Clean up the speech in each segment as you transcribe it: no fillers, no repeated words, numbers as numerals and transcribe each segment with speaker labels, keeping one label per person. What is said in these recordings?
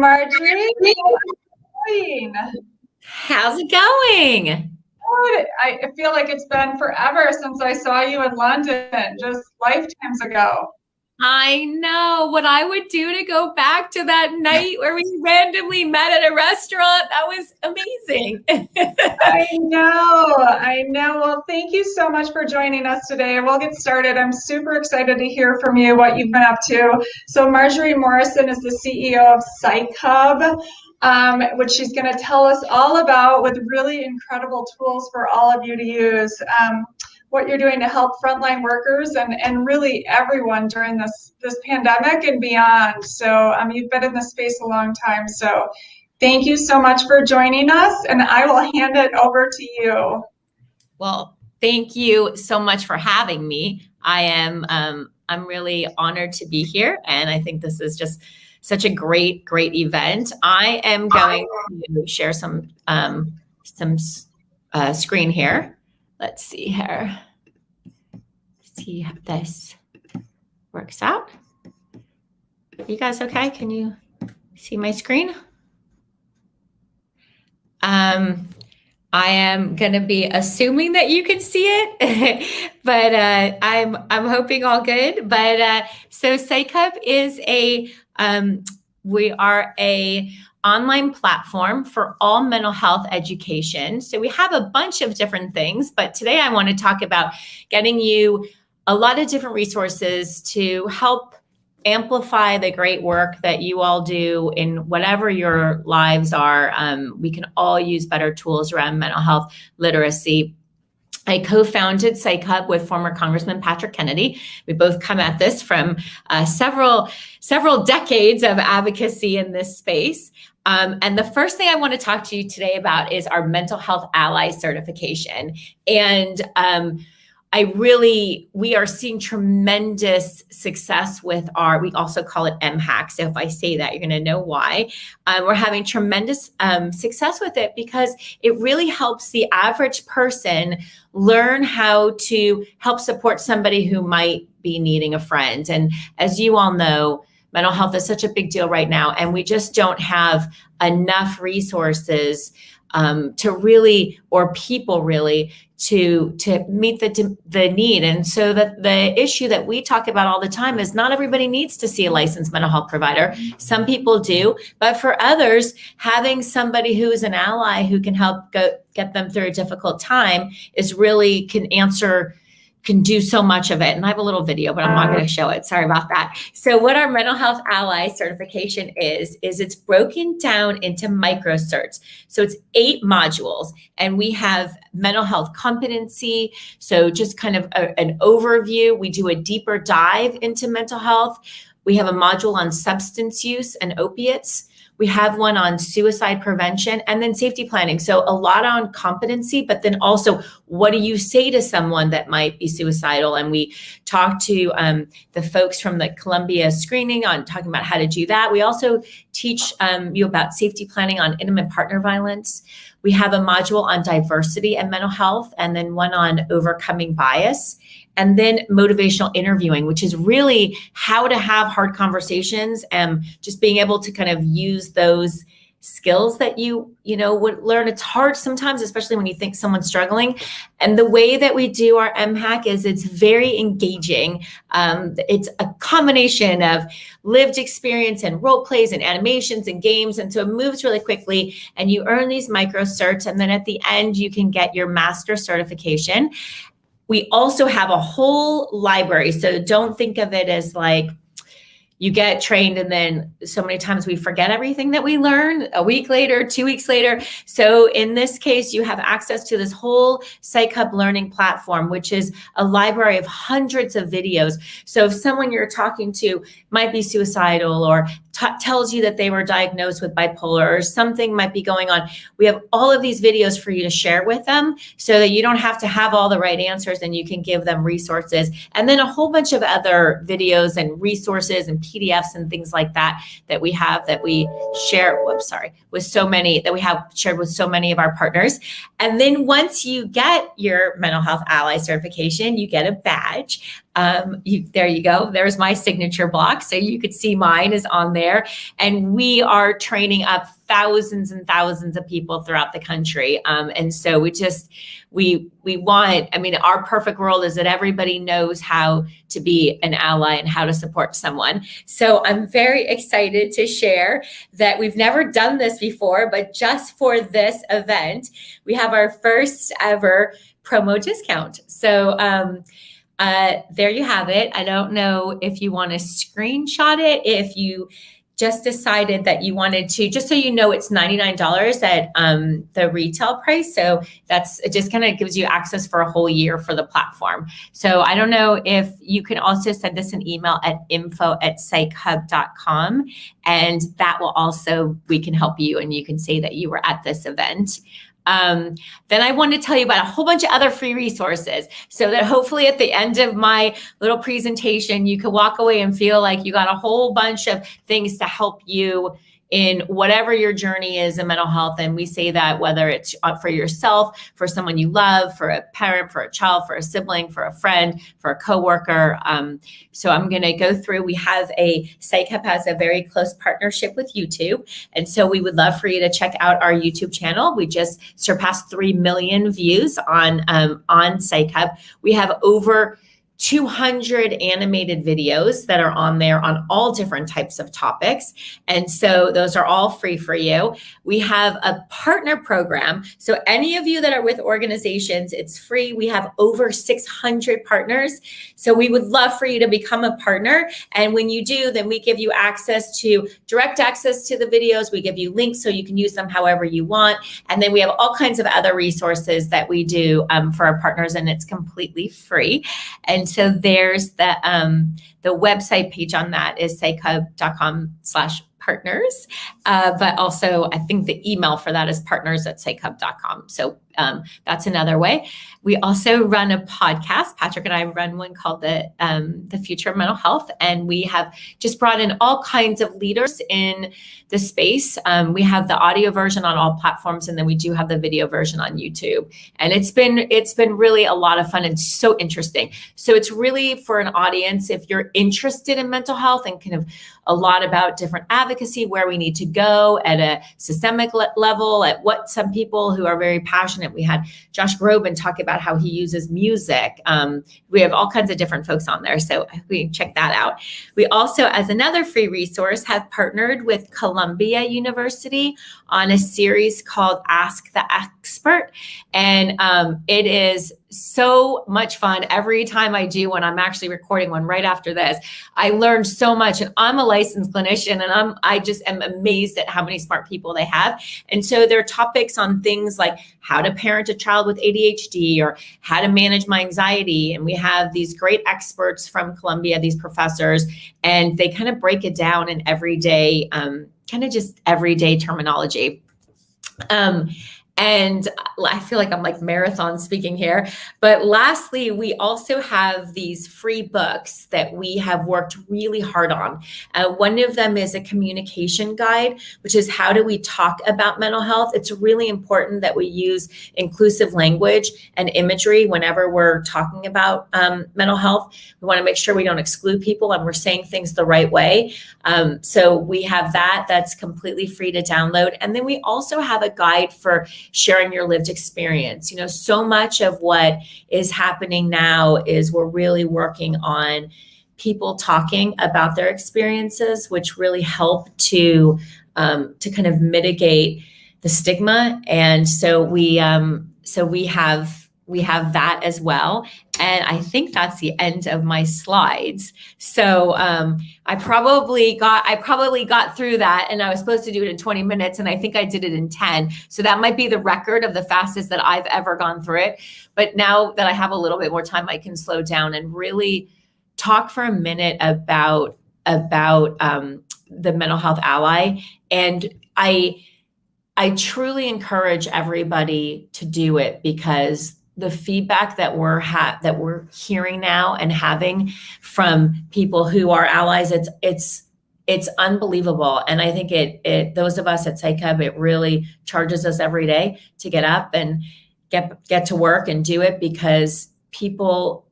Speaker 1: Marjorie.
Speaker 2: How's it going?
Speaker 1: Good. I feel like it's been forever since I saw you in London, just lifetimes ago.
Speaker 2: I know what I would do to go back to that night where we randomly met at a restaurant. That was amazing.
Speaker 1: I know. Well, thank you so much for joining us today. We'll get started. I'm super excited to hear from you, what you've been up to. So Marjorie Morrison is the CEO of Psych Hub, which she's going to tell us all about with really incredible tools for all of you to use. What you're doing to help frontline workers and really everyone during this pandemic and beyond. So you've been in this space a long time. So thank you so much for joining us, and I will hand it over to you.
Speaker 2: Well, thank you so much for having me. I'm really honored to be here, and I think this is just such a great event. I am going to share some screen here. Let's see here. See if this works out. Are you guys okay? Can you see my screen? I am going to be assuming that you can see it, but I'm hoping all good. But so Psych Hub is we are a online platform for all mental health education. So we have a bunch of different things, but today I want to talk about getting you a lot of different resources to help amplify the great work that you all do in whatever your lives are. We can all use better tools around mental health literacy. I co-founded Psych Hub with former Congressman Patrick Kennedy. We both come at this from several decades of advocacy in this space. And the first thing I want to talk to you today about is our mental health ally certification. And we are seeing tremendous success with we also call it MHAC. So if I say that, you're going to know why. We're having tremendous success with it because it really helps the average person learn how to help support somebody who might be needing a friend. And as you all know, mental health is such a big deal right now, and we just don't have enough resources to really, or people really, to meet the need. And so that the issue that we talk about all the time is not everybody needs to see a licensed mental health provider. Some people do, but for others, having somebody who is an ally who can help get them through a difficult time can do so much of it. And I have a little video, but I'm not going to show it. Sorry about that. So what our mental health ally certification is it's broken down into micro certs. So it's 8 modules, and we have mental health competency. So just kind of an overview. We do a deeper dive into mental health. We have a module on substance use and opiates. We have one on suicide prevention, and then safety planning. So a lot on competency, but then also what do you say to someone that might be suicidal? And we talk to the folks from the Columbia screening on talking about how to do that. We also teach you about safety planning on intimate partner violence. We have a module on diversity and mental health, and then one on overcoming bias. And then motivational interviewing, which is really how to have hard conversations and just being able to kind of use those skills that you would learn. It's hard sometimes, especially when you think someone's struggling. And the way that we do our MHAC is it's very engaging. It's a combination of lived experience and role plays and animations and games. And so it moves really quickly, and you earn these micro certs. And then at the end, you can get your master certification. We also have a whole library. So don't think of it as like you get trained and then so many times we forget everything that we learn a week later, 2 weeks later. So in this case, you have access to this whole Psych Hub learning platform, which is a library of hundreds of videos. So if someone you're talking to might be suicidal or tells you that they were diagnosed with bipolar or something might be going on, we have all of these videos for you to share with them so that you don't have to have all the right answers, and you can give them resources. And then a whole bunch of other videos and resources and PDFs and things like that we have that we share, with so many that we have shared with so many of our partners. And then once you get your mental health ally certification, you get a badge. There you go. There's my signature block. So you could see mine is on there. And we are training up thousands and thousands of people throughout the country. And so we want, I mean, our perfect world is that everybody knows how to be an ally and how to support someone. So I'm very excited to share that we've never done this before, but just for this event, we have our first ever promo discount. So, there you have it. I don't know if you want to screenshot it, if you just decided that you wanted to, just so you know, it's $99 at the retail price. So it just kind of gives you access for a whole year for the platform. So I don't know if you can also send us an email at info@psychhub.com, and that will also, we can help you and you can say that you were at this event. Then I want to tell you about a whole bunch of other free resources so that hopefully at the end of my little presentation, you can walk away and feel like you got a whole bunch of things to help you in whatever your journey is in mental health. And we say that whether it's for yourself, for someone you love, for a parent, for a child, for a sibling, for a friend, for a coworker. So I'm going to go through. We have Psych Hub has a very close partnership with YouTube. And so we would love for you to check out our YouTube channel. We just surpassed 3 million views on Psych Hub. We have over 200 animated videos that are on there on all different types of topics. And so those are all free for you. We have a partner program. So any of you that are with organizations, it's free. We have over 600 partners. So we would love for you to become a partner. And when you do, then we give you direct access to the videos. We give you links so you can use them however you want. And then we have all kinds of other resources that we do for our partners, and it's completely free. And so there's the website page on that is psychhub.com/partners. But also I think the email for that is partners@psychhub.com. So that's another way. We also run a podcast. Patrick and I run one called the Future of Mental Health. And we have just brought in all kinds of leaders in the space. We have the audio version on all platforms, and then we do have the video version on YouTube. And it's been really a lot of fun and so interesting. So it's really for an audience, if you're interested in mental health and kind of a lot about different advocacy, where we need to go at a systemic level, at what some people who are very passionate. We had Josh Groban talk about how he uses music. We have all kinds of different folks on there, so we can check that out. We also, as another free resource, have partnered with Columbia University on a series called Ask the Expert. And it is so much fun. Every time I do one, I'm actually recording one right after this. I learned so much, and I'm a licensed clinician, and I just am amazed at how many smart people they have. And so there are topics on things like how to parent a child with ADHD or how to manage my anxiety. And we have these great experts from Columbia, these professors, and they kind of break it down in everyday, just everyday terminology. And I feel like I'm like marathon speaking here. But lastly, we also have these free books that we have worked really hard on. One of them is a communication guide, which is how do we talk about mental health? It's really important that we use inclusive language and imagery whenever we're talking about mental health. We want to make sure we don't exclude people and we're saying things the right way. So we have that's completely free to download. And then we also have a guide for sharing your lived experience. You know, so much of what is happening now is we're really working on people talking about their experiences, which really help to kind of mitigate the stigma. And so we have that as well. And I think that's the end of my slides. So I probably got through that, and I was supposed to do it in 20 minutes, and I think I did it in 10. So that might be the record of the fastest that I've ever gone through it. But now that I have a little bit more time, I can slow down and really talk for a minute about the mental health ally. And I truly encourage everybody to do it, because the feedback that we're hearing now and having from people who are allies, it's unbelievable. And I think those of us at Psych Hub, it really charges us every day to get up and get to work and do it, because people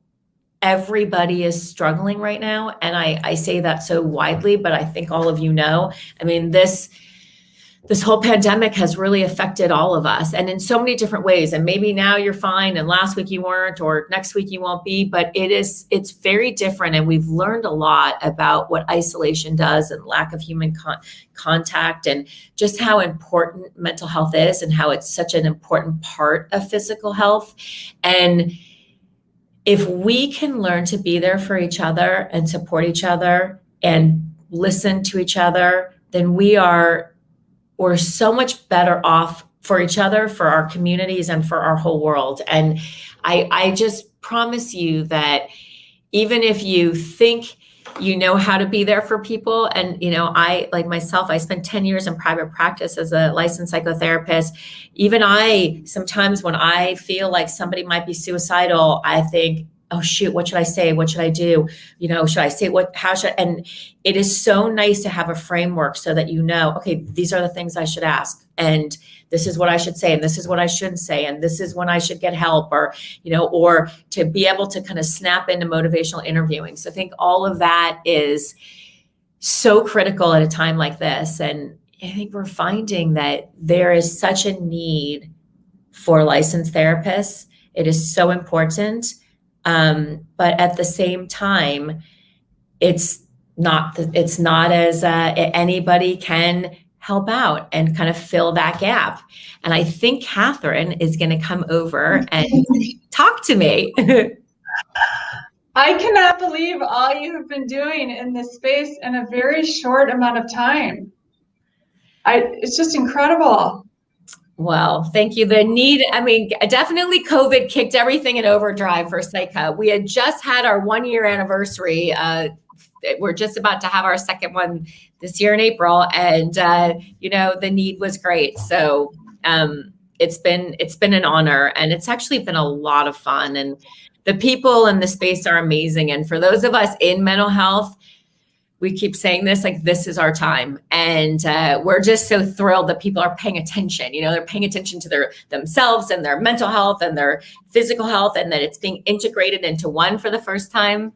Speaker 2: everybody is struggling right now. And I say that so widely, but I think all of you know, I mean, this whole pandemic has really affected all of us, and in so many different ways. And maybe now you're fine and last week you weren't, or next week you won't be, but it's very different. And we've learned a lot about what isolation does and lack of human contact, and just how important mental health is, and how it's such an important part of physical health. And if we can learn to be there for each other and support each other and listen to each other, then we're so much better off for each other, for our communities, and for our whole world. And I just promise you that even if you think you know how to be there for people, and I, like myself, I spent 10 years in private practice as a licensed psychotherapist. Even I, sometimes when I feel like somebody might be suicidal, I think, oh shoot, what should I say? What should I do? Should I say and it is so nice to have a framework so that okay, these are the things I should ask, and this is what I should say, and this is what I shouldn't say, and this is when I should get help, or to be able to kind of snap into motivational interviewing. So I think all of that is so critical at a time like this. And I think we're finding that there is such a need for licensed therapists. It is so important. But at the same time, it's not as anybody can help out and kind of fill that gap. And I think Catherine is going to come over and talk to me.
Speaker 1: I cannot believe all you have been doing in this space in a very short amount of time. It's just incredible.
Speaker 2: Well, thank you. The need, I mean, definitely COVID kicked everything in overdrive for Psych Hub. We had just had our 1-year anniversary. We're just about to have our second one this year in April. And, the need was great. So it's been an honor, and it's actually been a lot of fun. And the people in the space are amazing. And for those of us in mental health, we keep saying this, like, this is our time. And we're just so thrilled that people are paying attention. They're paying attention to themselves and their mental health and their physical health, and that it's being integrated into one for the first time.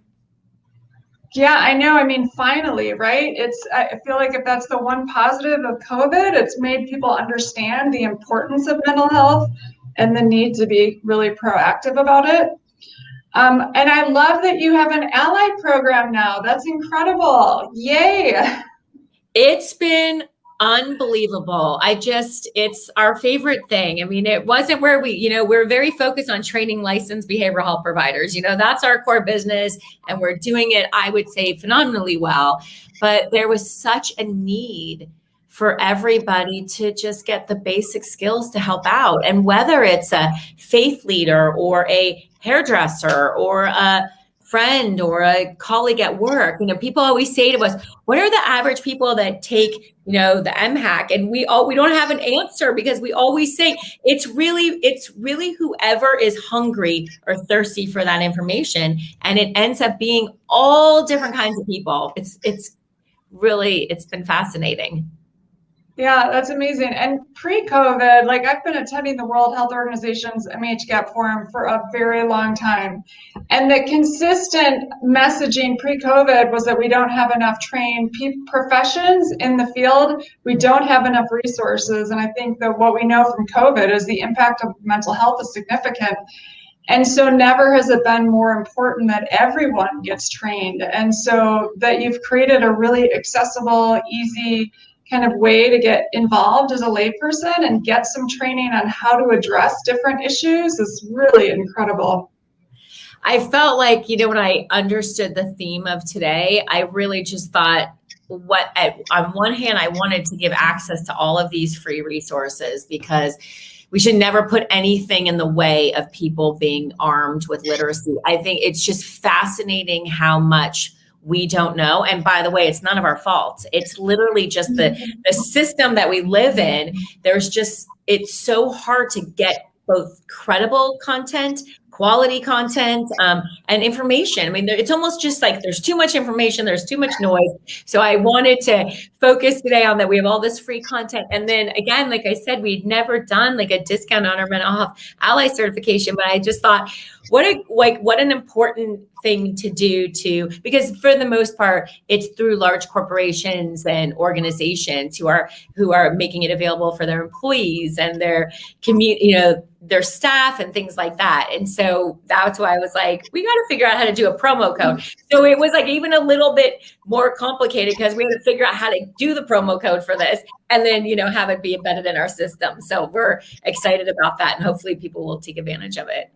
Speaker 1: Yeah, I know. I mean, finally, right? I feel like if that's the one positive of COVID, it's made people understand the importance of mental health and the need to be really proactive about it. And I love that you have an ally program now. That's incredible. Yay.
Speaker 2: It's been unbelievable. It's our favorite thing. I mean, it wasn't where we're very focused on training licensed behavioral health providers. That's our core business, and we're doing it, I would say, phenomenally well. But there was such a need for everybody to just get the basic skills to help out. And whether it's a faith leader or a hairdresser or a friend or a colleague at work, people always say to us, what are the average people that take, the MHAC? And we don't have an answer, because we always say it's really whoever is hungry or thirsty for that information. And it ends up being all different kinds of people. It's been fascinating.
Speaker 1: Yeah, that's amazing. And pre-COVID, I've been attending the World Health Organization's MHGAP forum for a very long time. And the consistent messaging pre-COVID was that we don't have enough trained professions in the field. We don't have enough resources. And I think that what we know from COVID is the impact of mental health is significant. And so never has it been more important that everyone gets trained. And so that you've created a really accessible, easy kind of way to get involved as a layperson and get some training on how to address different issues is really incredible.
Speaker 2: I felt like, when I understood the theme of today, I really just thought, on one hand, I wanted to give access to all of these free resources, because we should never put anything in the way of people being armed with literacy. I think it's just fascinating how much we don't know. And by the way, it's none of our fault. It's literally just the system that we live in. It's so hard to get both credible content quality content, and information. I mean, it's almost just like there's too much information, there's too much noise. So I wanted to focus today on that. We have all this free content. And then again, like I said, we'd never done like a discount on our mental health ally certification, but I just thought, what an important thing to do because for the most part, it's through large corporations and organizations who are making it available for their employees and their their staff and things like that. And so that's why I was like, we got to figure out how to do a promo code. So it was like even a little bit more complicated because we had to figure out how to do the promo code for this and then, have it be embedded in our system. So we're excited about that and hopefully people will take advantage of it.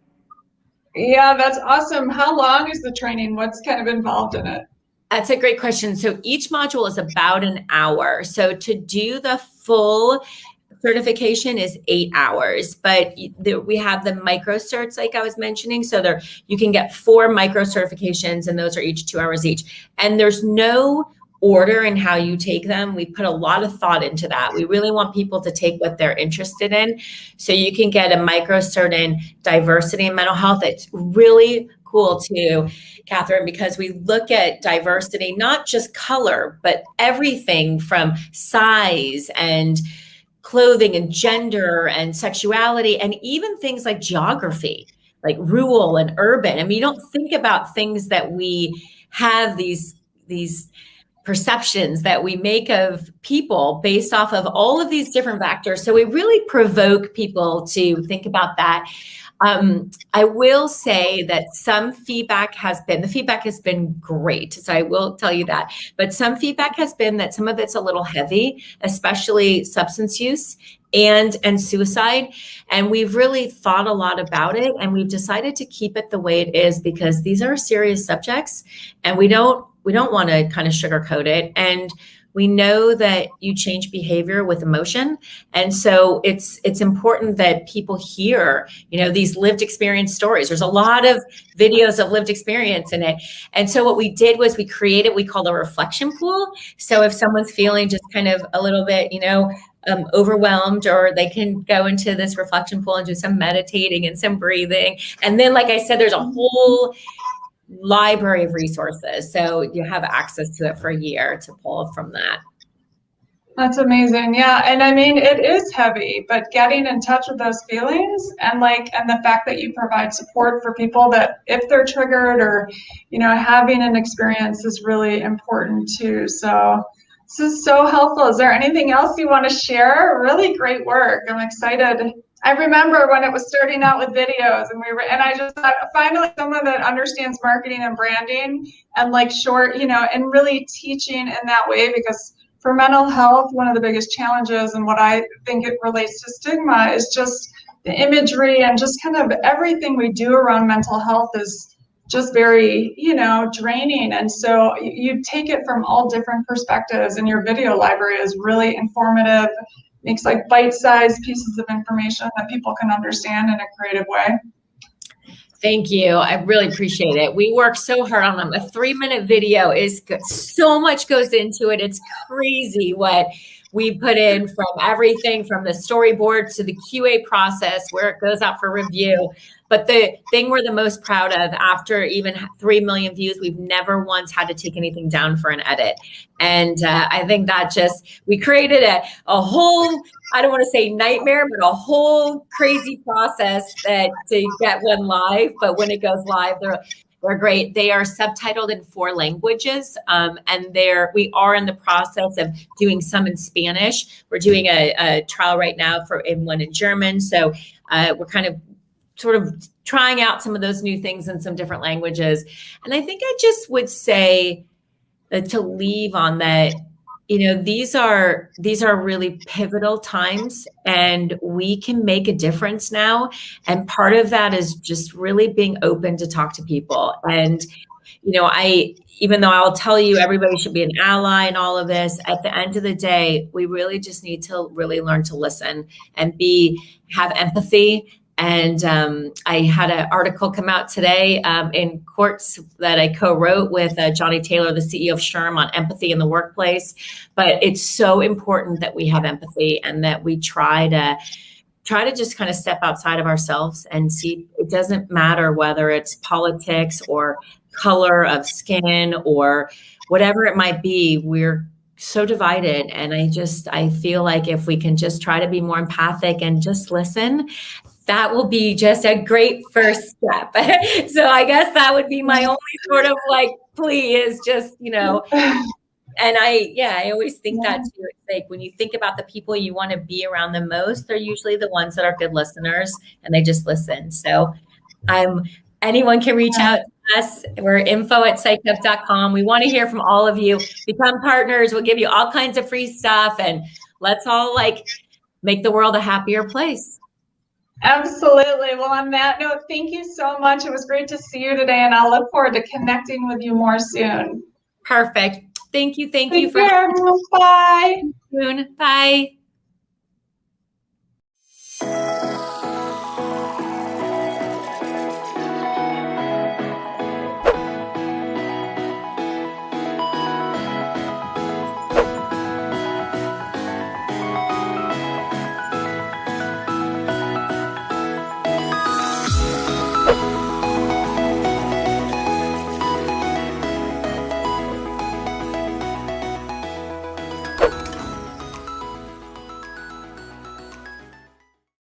Speaker 1: Yeah, that's awesome. How long is the training? What's kind of involved in it?
Speaker 2: That's a great question. So each module is about an hour. So to do the full certification is 8 hours, but we have the micro certs, like I was mentioning. So you can get 4 micro certifications, and those are each 2 hours each. And there's no order in how you take them. We put a lot of thought into that. We really want people to take what they're interested in. So you can get a micro cert in diversity and mental health. It's really cool too, Catherine, because we look at diversity, not just color, but everything from size and clothing and gender and sexuality, and even things like geography, like rural and urban. I mean, you don't think about things that we have these perceptions that we make of people based off of all of these different factors. So we really provoke people to think about that. I will say that the feedback has been great. So I will tell you that, but some feedback has been that some of it's a little heavy, especially substance use and suicide. And we've really thought a lot about it, and we've decided to keep it the way it is because these are serious subjects and we don't want to kind of sugarcoat it. And we know that you change behavior with emotion. And so it's important that people hear, these lived experience stories. There's a lot of videos of lived experience in it. And so what we did was we called a reflection pool. So if someone's feeling just kind of a little bit, overwhelmed, or they can go into this reflection pool and do some meditating and some breathing. And then, like I said, there's a whole library of resources. So you have access to it for a year to pull from that.
Speaker 1: That's amazing. Yeah. And I mean, it is heavy, but getting in touch with those feelings and the fact that you provide support for people that if they're triggered or, having an experience is really important too. So this is so helpful. Is there anything else you want to share? Really great work. I'm excited. I remember when it was starting out with videos and I just thought finally someone that understands marketing and branding and short, and really teaching in that way, because for mental health, one of the biggest challenges and what I think it relates to stigma is just the imagery and just kind of everything we do around mental health is just very, draining. And so you take it from all different perspectives, and your video library is really informative. Makes bite-sized pieces of information that people can understand in a creative way.
Speaker 2: Thank you. I really appreciate it. We work so hard on them. A 3-minute video is good. So much goes into it. It's crazy what we put in, from everything from the storyboard to the QA process where it goes out for review. But the thing we're the most proud of, after even 3 million views, we've never once had to take anything down for an edit. And I think that we created a whole, I don't want to say nightmare, but a whole crazy process to get one live. But when it goes live, they're great. They are subtitled in 4 languages, and we are in the process of doing some in Spanish. We're doing a trial right now in one in German. So we're kind of sort of trying out some of those new things in some different languages. And I think I just would say that to leave on that, these are really pivotal times, and we can make a difference now. And part of that is just really being open to talk to people. And, even though I'll tell you everybody should be an ally and all of this, at the end of the day, we really just need to really learn to listen and have empathy. And I had an article come out today in Quartz that I co-wrote with Johnny Taylor, the CEO of SHRM, on empathy in the workplace. But it's so important that we have empathy and that we try to try to just kind of step outside of ourselves and see it doesn't matter whether it's politics or color of skin or whatever it might be. We're so divided. And I feel like if we can just try to be more empathic and just listen, that will be just a great first step. So I guess that would be my only sort of like plea is just, and I always think that too. It's like when you think about the people you want to be around the most, they're usually the ones that are good listeners and they just listen. So anyone can reach out to us. We're info@psychhub.com. We want to hear from all of you. Become partners. We'll give you all kinds of free stuff and let's all make the world a happier place.
Speaker 1: Absolutely. Well, on that note, thank you so much. It was great to see you today, and I'll look forward to connecting with you more soon.
Speaker 2: Perfect. Thank you.
Speaker 1: Take care, everyone. Bye.
Speaker 2: Bye.